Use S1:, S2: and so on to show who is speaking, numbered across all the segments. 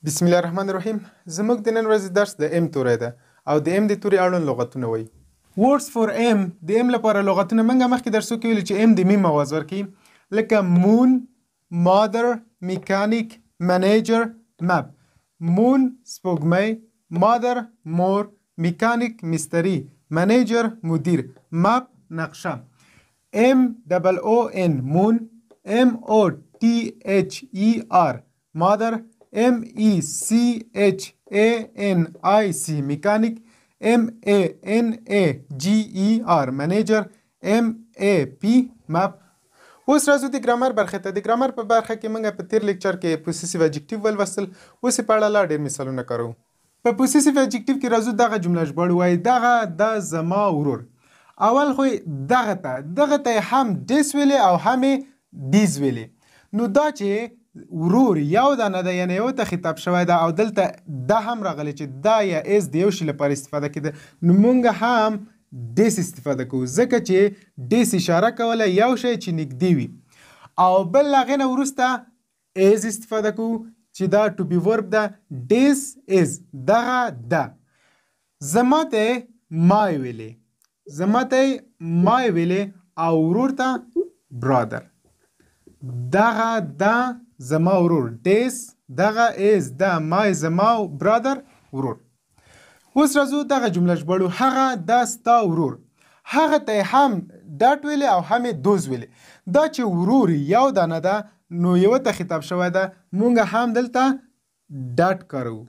S1: بسم الله الرحمن الرحیم. زموږ د نن ورځې درس د ام توری ده او د ام د توري اړوند لغتونه وایي. words for m د ام لپاره لغتونه موږ مخکې درسو کې ویلي چې ام د میم آواز ورکوي، لکه مون، مادر، میکانیک، منیجر، مپ. مون سپوږمۍ، مادر مور، میکانیک مستري، منیجر مدیر، مپ نقشه. M O N مون، MOTHER مادر، MECHANIC ميكانيك، MANAGER منیجر، MAP مپ. اوس راځو د ګرامر برخې ته. د ګرامر په برخه کې موږ په تیر لیکچر کې پوسیسیو اډجکټیو ولوستل، اوس یې په اړه لا ډېر مثالونه کارو. په پوسیسیو اډجکټیو کې راځو دغه جمله ژباړو. وایي دغه د زما ورور. اول خو دغه ته هم ډیس ویلې او هم ډیز ویلې. نو دا چې ورور یو دانه ده، یعنی یو ته خطاب شوی ده، او دلته دا هم راغلی چې دا یا از د یو شي لپاره استفاده کېده، نو موږ هم ډیس استفاده کوو، ځکه چې ډیس اشاره کوله یو شی چې نږدې وي. او بل هغې نه وروسته از استفاده کوو چې دا ټو بي ورب ده. ډیس از دغه ده. زما ته مای ویلې، او ورور ته برادر. دغه دا زما ورور، ډیس دغه از دا مای زما برادر ورور. اوس راځو دغه جمله ژباړو. هغه دا ستا ورور. هغه ته هم ډاټ ویلې او هم دوز ویلې. دا چې ورور یو دانه ده نو یو ته خطاب شوی ده، مونږ هم دلته ډاټ کاروو.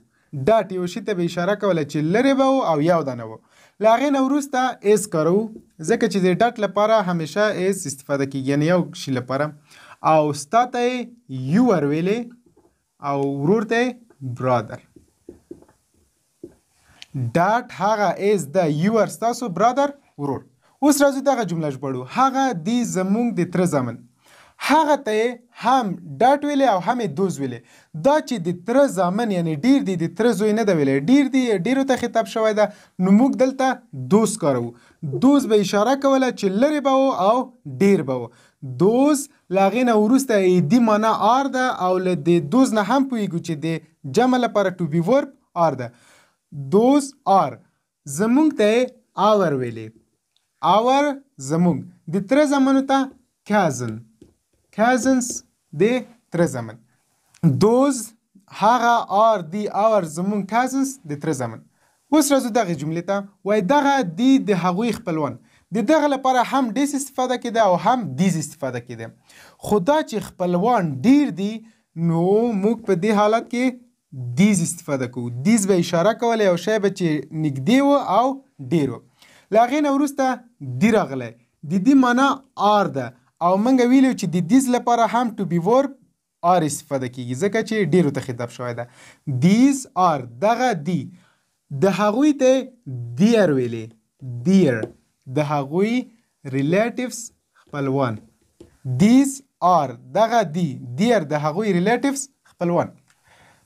S1: ډاټ یو شي ته به اشاره کوله چې لرې به او یو دانه و. له هغې نه وروسته از کاروو، ځکه چې د ډاټ لپاره همیشه از استفاده کېږي، یعنې یو شي لپاره. او ستا ته یو ور ویلې او ورور ته برادر. ډاټ هغه از د یور ستاسو برادر ورور. اوس راځو دغه جمله ژباړو. هغه دی زموږ د تره زامن. هغه ته هم ډاټ ویلې او هم دوز ویلې. دا چې د تره زامن یعنی ډیر دی، د تره زوی نه ده ویلې، ډیر دی، ډیرو ته خطاب شوی ده، نو موږ دلته دوز کاروو. دوز به اشاره کوله چې لرې به او ډیر به و. دوز له هغې نه وروسته ایدي معنا آر ده، او له د دوز نه هم پوهېږو چې د جمع لپاره ټو بي ورب آر ده. دوز آر. زمونږ ته آور ویلې. آور زمونږ. د تره زامنو ته کازن. کازنس د تره زامن. دوز هغه آر دی آور زمونږ کازنس د تره زامن. اوس راځو دغه جملې ته. وایي دغه دی د هغوی خپلوان. د دغه لپاره هم ډیس استفاده کېده او هم دیز استفاده کېده. خو دا چې خپلوان ډیر دي نو موږ په دې حالت کې دیز استفاده کوو. دیز به اشاره کوله یو شی به چې نږدې و او ډیر و. له هغې نه وروسته دی راغلی. د دې معنا آر ده، او موږ ویلو چې د دیز لپاره هم ټو بي ورب آر استفاده کېږي، ځکه چې ډیرو ته خطاب شوی ده. دیز آر دغه دی. د هغوی ته دیر ویلې. دیر د هغوی ریلیټیوز خپلوان. دیز آر دغه دی. دیر د هغوی ریلیټیوز خپلوان.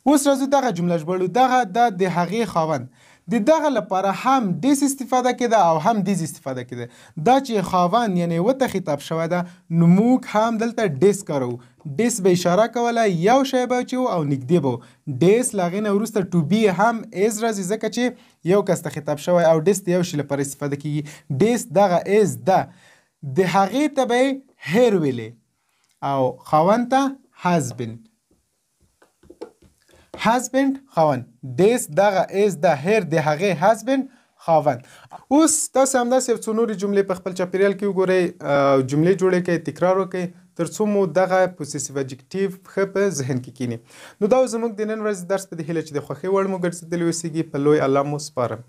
S1: اوس راځو دغه جمله ژباړو. دغه د هغې خاوند. د دغه لپاره هم ډیس استفاده کېده او هم دیز استفاده کېده. دا چې خاوند یعنی وته خطاب شوی ده نو موږ هم دلته ډیس کاروو. ډیس به اشاره کوله یو شی به چې او نږدې به و. ډیس له هغې نه وروسته ټو بي هم از راځي، ځکه چې یو کس ته خطاب شوی، او ډیس د یو شي لپاره استفاده کېږي. ډیس دغه از ده. د هغې ته به یې هیر ویلې او خاوند ته هزبند. هزبند خاوند. ډیس دغه از د هیر د هغې هزبند خاوند. اوس تاسو همداسې یو څو نورې جملې په خپل چاپیریال کې وګورئ، جملې جوړې کړئ، تکرار وکړئ، تر څو مو دغه پوسیسیو اډجکټیو ښه په ذهن کې کینی. نو دا زموږ د نن ورځې درس په دې هیله چې د خوښۍ وړ مو ګرځېدلی اوسیږي. په لوی الله مو سپارم.